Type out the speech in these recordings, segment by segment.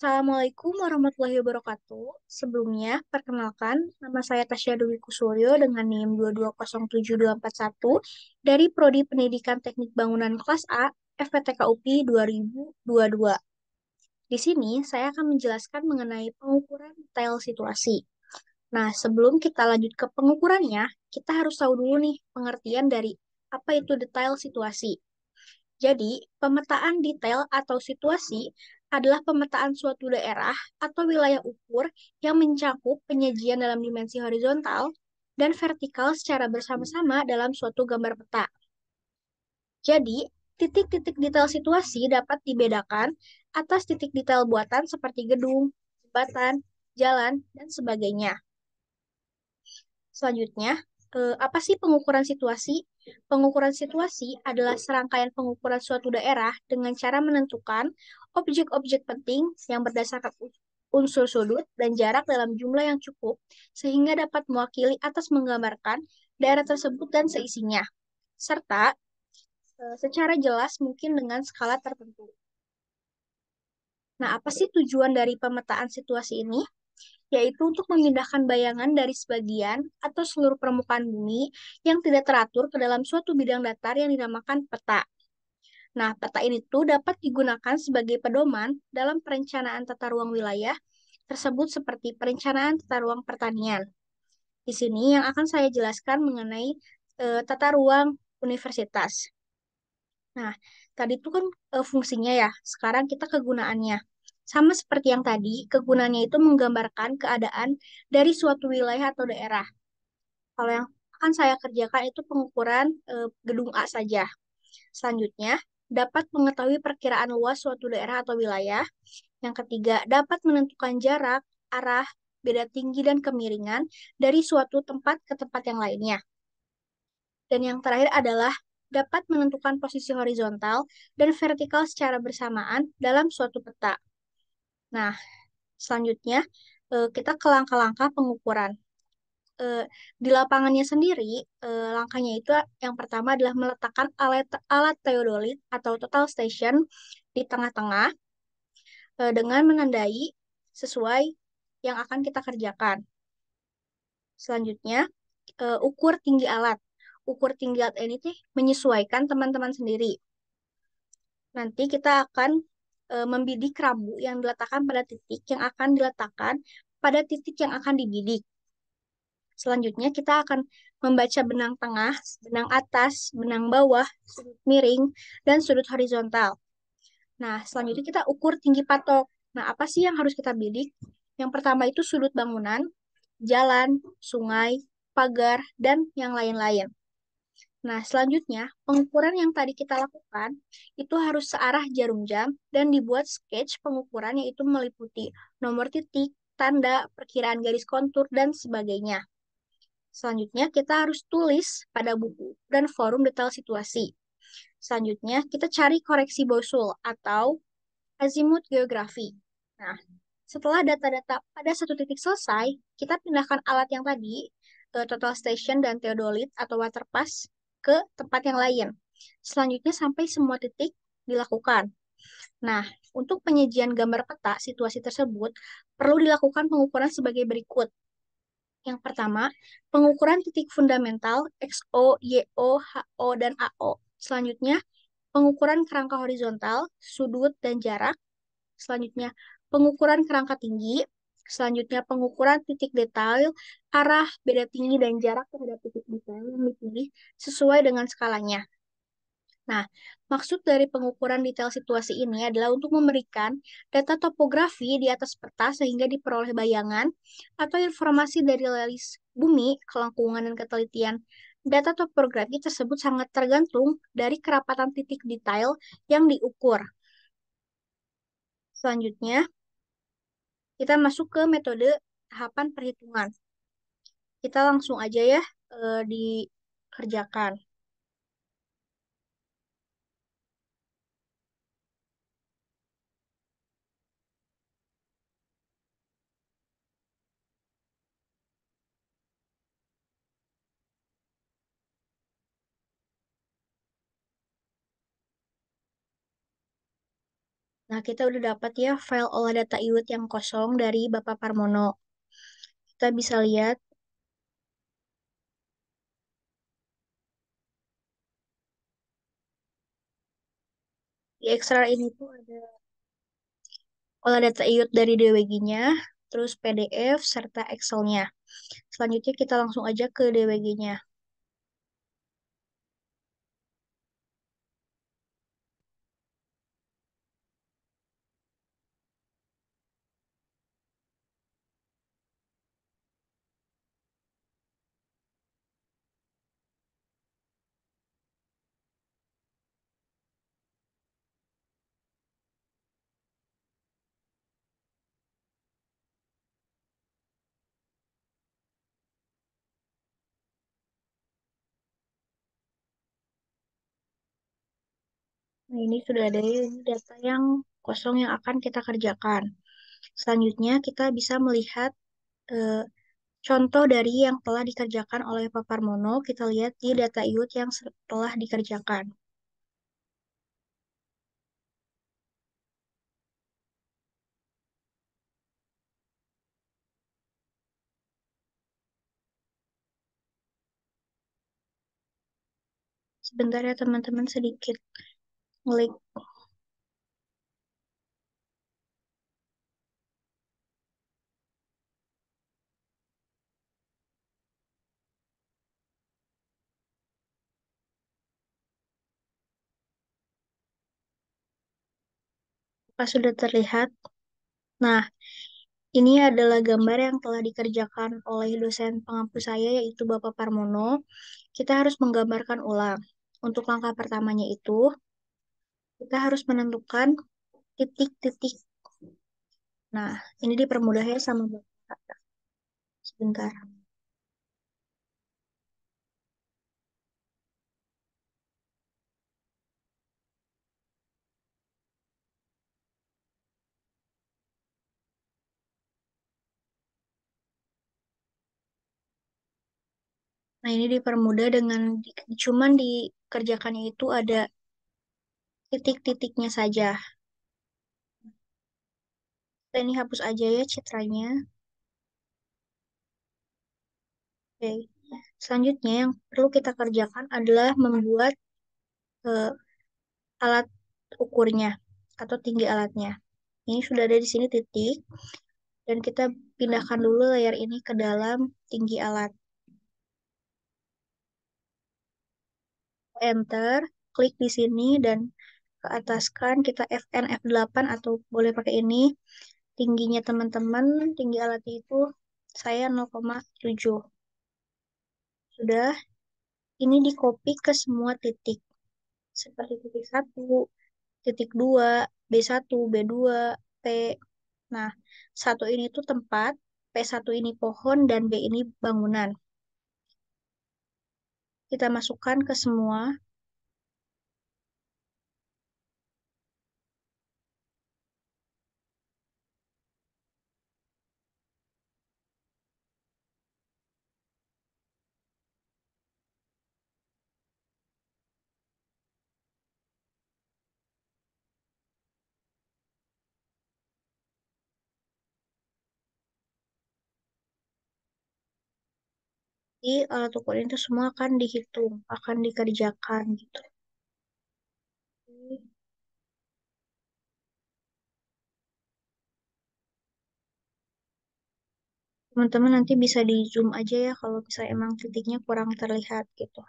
Assalamualaikum warahmatullahi wabarakatuh. Sebelumnya, perkenalkan, nama saya Tasya Dewi Kusuyo dengan NIM 2207241 dari Prodi Pendidikan Teknik Bangunan Kelas A, FPTK UPI 2022. Di sini, saya akan menjelaskan mengenai pengukuran detail situasi. Nah, sebelum kita lanjut ke pengukurannya, kita harus tahu dulu nih pengertian dari apa itu detail situasi. Jadi, pemetaan detail atau situasi adalah pemetaan suatu daerah atau wilayah ukur yang mencakup penyajian dalam dimensi horizontal dan vertikal secara bersama-sama dalam suatu gambar peta. Jadi, titik-titik detail situasi dapat dibedakan atas titik detail buatan seperti gedung, jembatan, jalan, dan sebagainya. Selanjutnya, apa sih pengukuran situasi? Pengukuran situasi adalah serangkaian pengukuran suatu daerah dengan cara menentukan objek-objek penting yang berdasarkan unsur sudut dan jarak dalam jumlah yang cukup sehingga dapat mewakili atas menggambarkan daerah tersebut dan seisinya, serta secara jelas mungkin dengan skala tertentu. Nah, apa sih tujuan dari pemetaan situasi ini? Yaitu untuk memindahkan bayangan dari sebagian atau seluruh permukaan bumi yang tidak teratur ke dalam suatu bidang datar yang dinamakan peta. Nah, peta ini tuh dapat digunakan sebagai pedoman dalam perencanaan tata ruang wilayah tersebut seperti perencanaan tata ruang pertanian. Di sini yang akan saya jelaskan mengenai tata ruang universitas. Nah, tadi itu kan fungsinya ya, sekarang kita kegunaannya. Sama seperti yang tadi, kegunaannya itu menggambarkan keadaan dari suatu wilayah atau daerah. Kalau yang akan saya kerjakan itu pengukuran gedung A saja. Selanjutnya, dapat mengetahui perkiraan luas suatu daerah atau wilayah. Yang ketiga, dapat menentukan jarak, arah, beda tinggi dan kemiringan dari suatu tempat ke tempat yang lainnya. Dan yang terakhir adalah dapat menentukan posisi horizontal dan vertikal secara bersamaan dalam suatu peta. Nah, selanjutnya kita ke langkah-langkah pengukuran. Eh, di lapangannya sendiri, langkahnya itu yang pertama adalah meletakkan alat alat teodolit atau total station di tengah-tengah dengan menandai sesuai yang akan kita kerjakan. Selanjutnya, ukur tinggi alat. Ukur tinggi alat ini menyesuaikan teman-teman sendiri. Nanti kita akan membidik rambu yang diletakkan pada titik yang akan diletakkan pada titik yang akan dibidik. Selanjutnya kita akan membaca benang tengah, benang atas, benang bawah, sudut miring, dan sudut horizontal. Nah, selanjutnya kita ukur tinggi patok. Nah, apa sih yang harus kita bidik? Yang pertama itu sudut bangunan, jalan, sungai, pagar, dan yang lain-lain. Nah, selanjutnya, pengukuran yang tadi kita lakukan itu harus searah jarum jam dan dibuat sketch pengukuran yaitu meliputi nomor titik, tanda, perkiraan garis kontur, dan sebagainya. Selanjutnya, kita harus tulis pada buku dan forum detail situasi. Selanjutnya, kita cari koreksi bosul atau azimut geografi. Nah, setelah data-data pada satu titik selesai, kita pindahkan alat yang tadi, total station dan theodolit atau waterpass, ke tempat yang lain. Selanjutnya sampai semua titik dilakukan. Nah, untuk penyajian gambar peta situasi tersebut, perlu dilakukan pengukuran sebagai berikut. Yang pertama, pengukuran titik fundamental XO, YO, HO, dan AO. Selanjutnya, pengukuran kerangka horizontal, sudut, dan jarak. Selanjutnya, pengukuran kerangka tinggi. Selanjutnya, pengukuran titik detail, arah, beda tinggi, dan jarak terhadap titik detail yang dipilih sesuai dengan skalanya. Nah, maksud dari pengukuran detail situasi ini adalah untuk memberikan data topografi di atas peta sehingga diperoleh bayangan atau informasi dari realis bumi, kelangkungan, dan ketelitian. Data topografi tersebut sangat tergantung dari kerapatan titik detail yang diukur. Selanjutnya, kita masuk ke metode tahapan perhitungan. Kita langsung aja ya dikerjakan. Nah, kita udah dapat ya file olah data IWIT yang kosong dari Bapak Parmono. Kita bisa lihat di Excel ini tuh ada olah data IWIT dari DWG-nya, terus PDF, serta Excel-nya. Selanjutnya kita langsung aja ke DWG-nya. Nah, ini sudah ada ini data yang kosong yang akan kita kerjakan. Selanjutnya, kita bisa melihat eh, contoh dari yang telah dikerjakan oleh Pak Parmono. Kita lihat di data IWIT yang telah dikerjakan. Sebentar ya teman-teman, sedikit ngelik. Pas sudah terlihat. Nah, ini adalah gambar yang telah dikerjakan oleh dosen pengampu saya, yaitu Bapak Parmono. Kita harus menggambarkan ulang. Untuk langkah pertamanya itu, kita harus menentukan titik-titik. Nah, ini dipermudah ya sama Bapak. Sebentar. Nah, ini dipermudah dengan cuman dikerjakannya itu ada titik-titiknya saja. Kita ini hapus aja ya citranya. Oke. Selanjutnya yang perlu kita kerjakan adalah membuat eh, alat ukurnya atau tinggi alatnya. Ini sudah ada di sini titik dan kita pindahkan dulu layar ini ke dalam tinggi alat. Enter, klik di sini dan ke ataskan kita Fn F8 atau boleh pakai ini. Tingginya teman-teman, tinggi alatnya itu saya 0,7. Sudah, ini di copy ke semua titik. Seperti titik 1, titik 2, B1, B2, P. Nah, 1 ini tuh tempat, P1 ini pohon, dan B ini bangunan. Kita masukkan ke semua. Di alat ukur itu semua akan dihitung, akan dikerjakan gitu. Teman-teman nanti bisa di zoom aja ya kalau misalnya emang titiknya kurang terlihat gitu.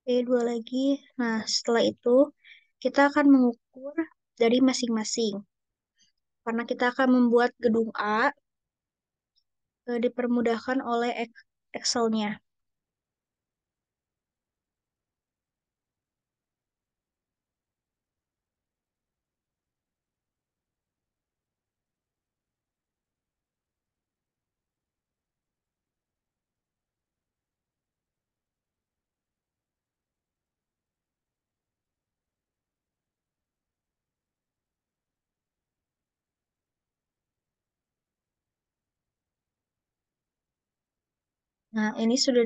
Oke, dua lagi. Nah, setelah itu kita akan mengukur dari masing-masing. Karena kita akan membuat gedung A, dipermudahkan oleh Excel-nya. Nah, ini sudah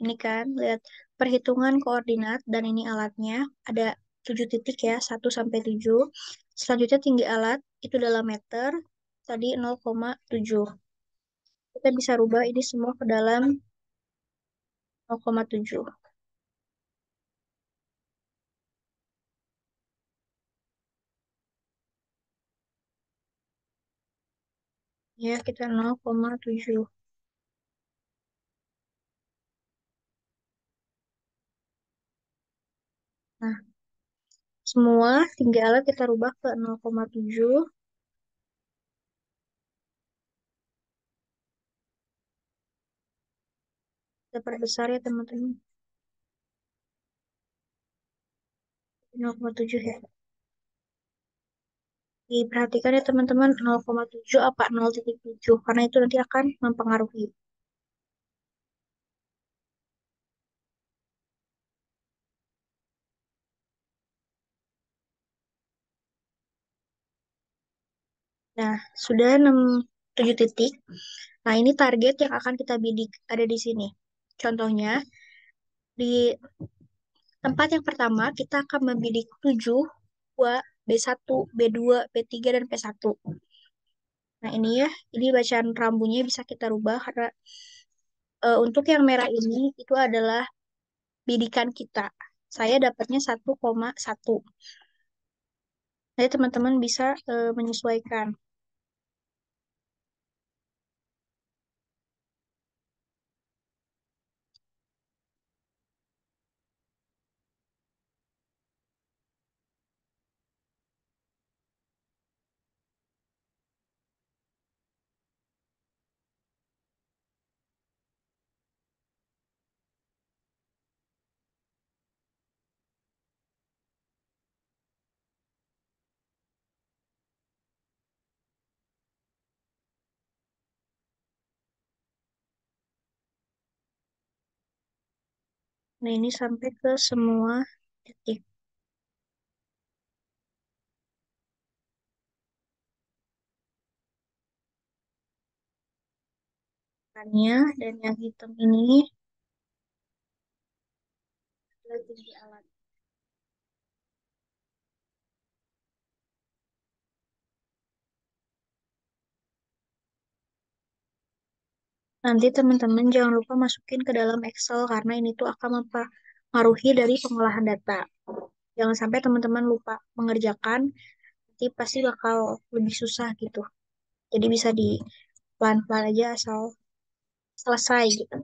ini kan, lihat perhitungan koordinat dan ini alatnya. Ada 7 titik ya, 1 sampai 7. Selanjutnya tinggi alat itu dalam meter, tadi 0,7. Kita bisa rubah ini semua ke dalam 0,7. Ya, kita 0,7. Nah, semua tinggi alat kita rubah ke 0,7. Kita perbesar ya teman-teman. 0,7 ya. Diperhatikan ya teman-teman 0,7 apa 0,7 karena itu nanti akan mempengaruhi. Nah, sudah 7 titik. Nah, ini target yang akan kita bidik ada di sini. Contohnya, di tempat yang pertama kita akan membidik 7 B2, B1, B2, B3, dan P1. Nah, ini ya, ini bacaan rambunya bisa kita rubah karena untuk yang merah ini itu adalah bidikan kita. Saya dapatnya 1,1. Jadi teman-teman bisa menyesuaikan. Nah, ini sampai ke semua titik. Depannya dan yang hitam ini adalah tinggi alat. Nanti teman-teman jangan lupa masukin ke dalam Excel karena ini tuh akan mempengaruhi dari pengolahan data. Jangan sampai teman-teman lupa mengerjakan, nanti pasti bakal lebih susah gitu. Jadi bisa di pelan-pelan aja asal selesai gitu.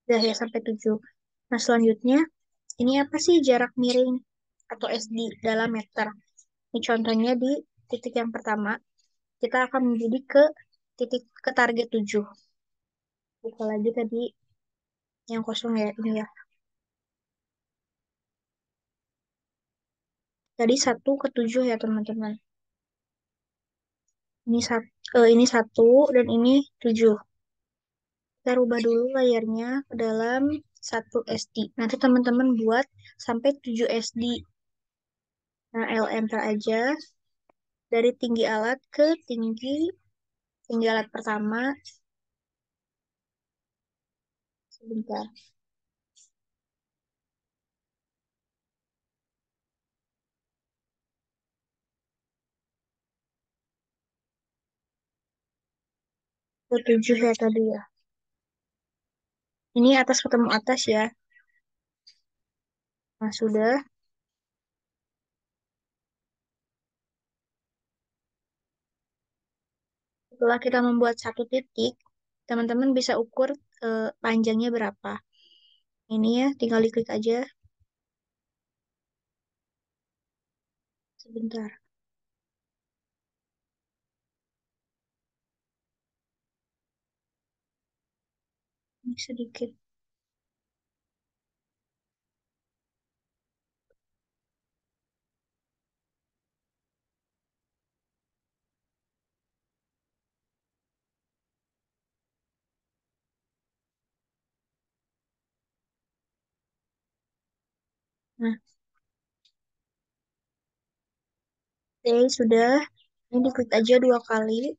Udah ya sampai 7. Nah, selanjutnya ini apa sih jarak miring atau SD dalam meter? Ini contohnya di titik yang pertama, kita akan membidik ke titik ke target 7. Buka lagi tadi yang kosong ya, ini ya. Tadi 1 ke 7 ya teman-teman. Ini 1 dan ini 7. Kita rubah dulu layarnya ke dalam 1 SD. Nanti teman-teman buat sampai 7 SD. Nah, L enter aja dari tinggi alat ke tinggi alat pertama. Sebentar. Ke 7 ya tadi ya. Ini atas ketemu atas ya. Nah, sudah. Setelah kita membuat 1 titik, teman-teman bisa ukur panjangnya berapa. Ini ya, tinggal diklik aja. Sebentar. Ini sedikit. Nah, Oke, sudah. Ini diklik aja 2 kali.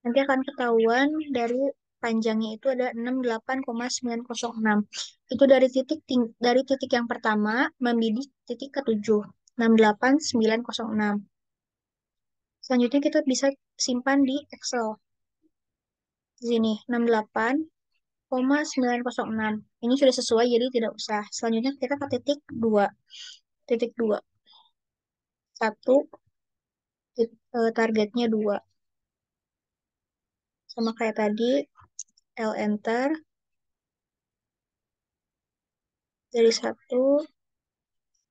Nanti akan ketahuan dari panjangnya itu ada 68,906. Itu dari dari titik yang pertama membidik titik ke-7. 68906. Selanjutnya kita bisa simpan di Excel. Di sini 68,906. Ini sudah sesuai jadi tidak usah. Selanjutnya kita ke titik 2. Titik 2. 1 targetnya 2. Sama kayak tadi, L enter dari 1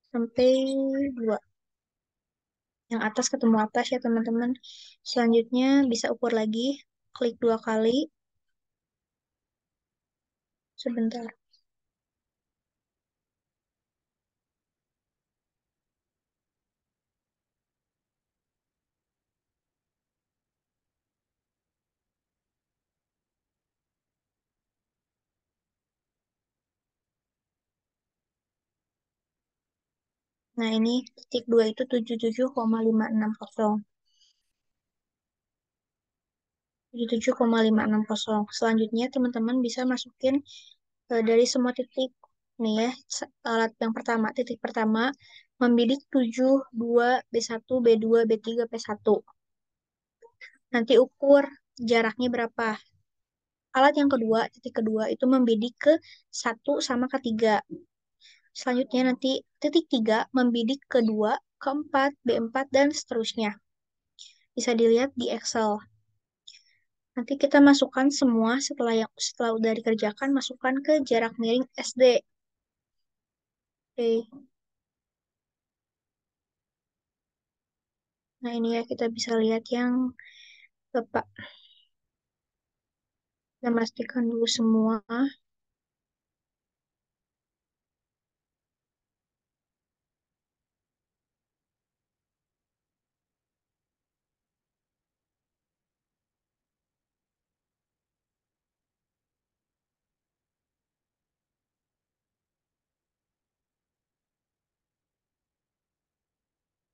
sampai 2. Yang atas ketemu atas ya teman-teman. Selanjutnya bisa ukur lagi. Klik 2 kali. Sebentar. Nah ini titik 2 itu 77,560. 77,560. Selanjutnya teman-teman bisa masukin dari semua titik. Nih ya, alat yang pertama, titik pertama, membidik 7, 2, B1, B2, B3, P1. Nanti ukur jaraknya berapa. Alat yang kedua, titik kedua, itu membidik ke 1 sama ke 3. Selanjutnya nanti titik 3 membidik ke 2, ke 4, B4, dan seterusnya. Bisa dilihat di Excel. Nanti kita masukkan semua setelah udah dikerjakan, masukkan ke jarak miring SD. Oke. Nah, ini ya kita bisa lihat yang Bapak. Kita pastikan dulu semua.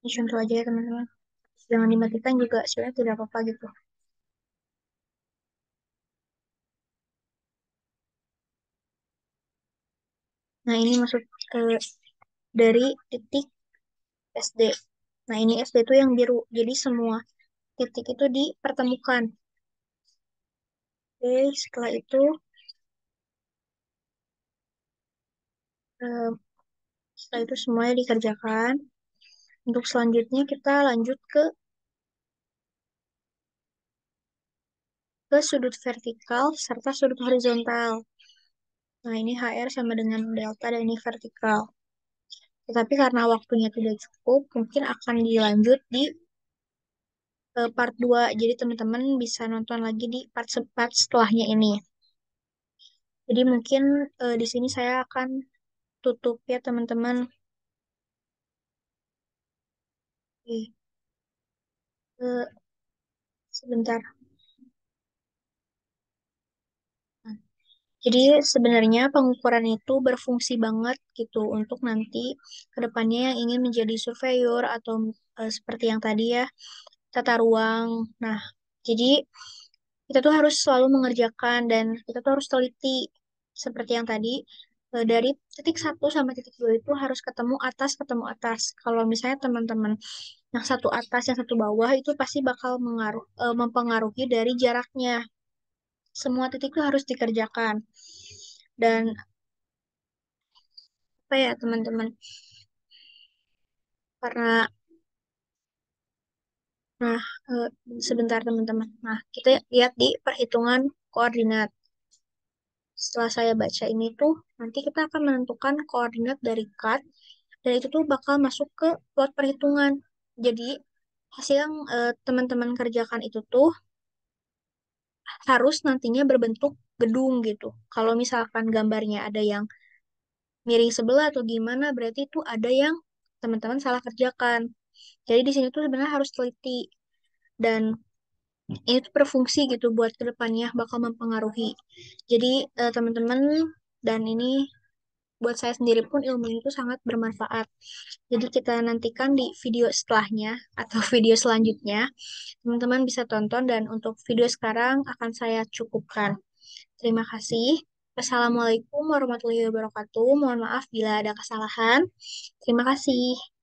Ini contoh aja ya teman-teman. Jangan dimatikan juga, sebenarnya tidak apa-apa gitu. Nah, ini masuk ke dari titik SD. Nah, ini SD itu yang biru. Jadi semua titik itu dipertemukan. Oke, eh, setelah itu semuanya dikerjakan. Untuk selanjutnya kita lanjut ke sudut vertikal serta sudut horizontal. Nah, ini HR sama dengan delta dan ini vertikal. Tetapi karena waktunya tidak cukup, mungkin akan dilanjut di part 2. Jadi teman-teman bisa nonton lagi di part setelahnya ini. Jadi mungkin di sini saya akan tutup ya teman-teman. Oke, sebentar. Nah, jadi sebenarnya pengukuran itu berfungsi banget gitu untuk nanti kedepannya yang ingin menjadi surveyor atau seperti yang tadi ya, tata ruang. Nah, jadi kita tuh harus selalu mengerjakan dan kita tuh harus teliti. Seperti yang tadi, dari titik 1 sampai titik 2 itu harus ketemu atas. Kalau misalnya teman-teman yang satu atas, yang satu bawah itu pasti bakal mempengaruhi dari jaraknya. Semua titik itu harus dikerjakan. Dan apa ya teman-teman, karena nah eh, sebentar teman-teman. Nah, kita lihat di perhitungan koordinat. Setelah saya baca ini tuh, nanti kita akan menentukan koordinat dari cut, dan itu tuh bakal masuk ke plot perhitungan. Jadi, hasil yang teman-teman kerjakan itu tuh harus nantinya berbentuk gedung gitu. Kalau misalkan gambarnya ada yang miring sebelah atau gimana, berarti itu ada yang teman-teman salah kerjakan. Jadi di sini tuh sebenarnya harus teliti. Dan ini tuh berfungsi gitu buat kedepannya bakal mempengaruhi. Jadi teman-teman dan ini buat saya sendiri pun ilmu itu sangat bermanfaat. Jadi kita nantikan di video setelahnya atau video selanjutnya. Teman-teman bisa tonton dan untuk video sekarang akan saya cukupkan. Terima kasih. Wassalamualaikum warahmatullahi wabarakatuh. Mohon maaf bila ada kesalahan. Terima kasih.